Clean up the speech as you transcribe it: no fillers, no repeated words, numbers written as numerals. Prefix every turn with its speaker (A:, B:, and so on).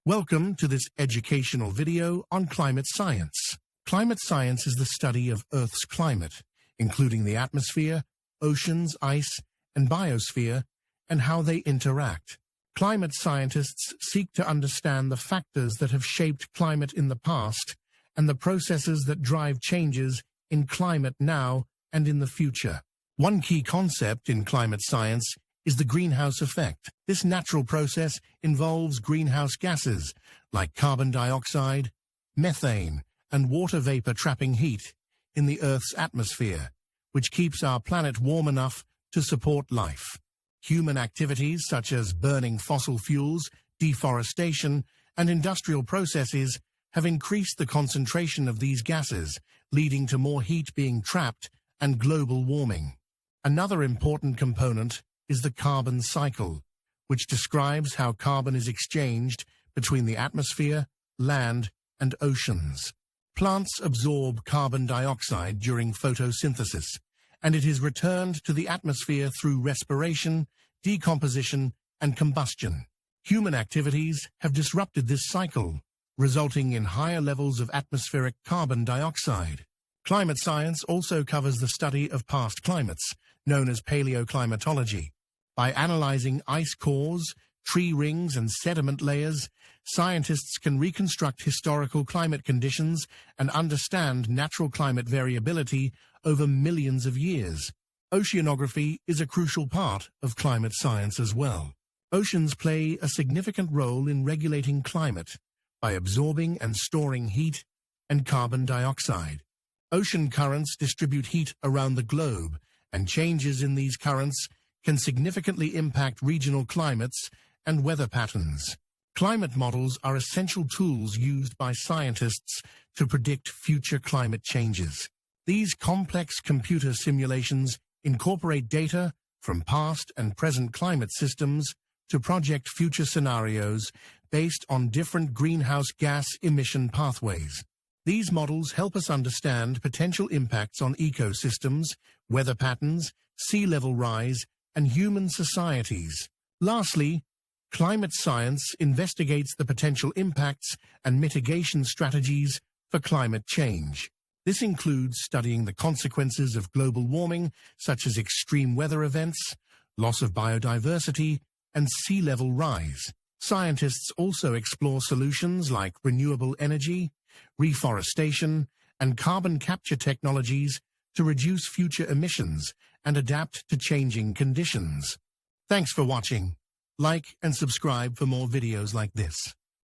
A: Welcome to this educational video on climate science. Climate science is the study of Earth's climate, including the atmosphere, oceans, ice, and biosphere, and how they interact. Climate scientists seek to understand the factors that have shaped climate in the past and the processes that drive changes in climate now and in the future. One key concept in climate science is the greenhouse effect. This natural process involves greenhouse gases like carbon dioxide, methane, and water vapor trapping heat in the Earth's atmosphere, which keeps our planet warm enough to support life. Human activities such as burning fossil fuels, deforestation, and industrial processes have increased the concentration of these gases, leading to more heat being trapped and global warming. Another important component is the carbon cycle, which describes how carbon is exchanged between the atmosphere, land, and oceans. Plants absorb carbon dioxide during photosynthesis, and it is returned to the atmosphere through respiration, decomposition, and combustion. Human activities have disrupted this cycle, resulting in higher levels of atmospheric carbon dioxide. Climate science also covers the study of past climates, known as paleoclimatology. By analyzing ice cores, tree rings, and sediment layers, scientists can reconstruct historical climate conditions and understand natural climate variability over millions of years. Oceanography is a crucial part of climate science as well. Oceans play a significant role in regulating climate by absorbing and storing heat and carbon dioxide. Ocean currents distribute heat around the globe, and changes in these currents can significantly impact regional climates and weather patterns. Climate models are essential tools used by scientists to predict future climate changes. These complex computer simulations incorporate data from past and present climate systems to project future scenarios based on different greenhouse gas emission pathways. These models help us understand potential impacts on ecosystems, weather patterns, sea level rise, and human societies. Lastly, climate science investigates the potential impacts and mitigation strategies for climate change. This includes studying the consequences of global warming, such as extreme weather events, loss of biodiversity, and sea level rise. Scientists also explore solutions like renewable energy, reforestation, and carbon capture technologies to reduce future emissions and adapt to changing conditions. Thanks for watching. Like and subscribe for more videos like this.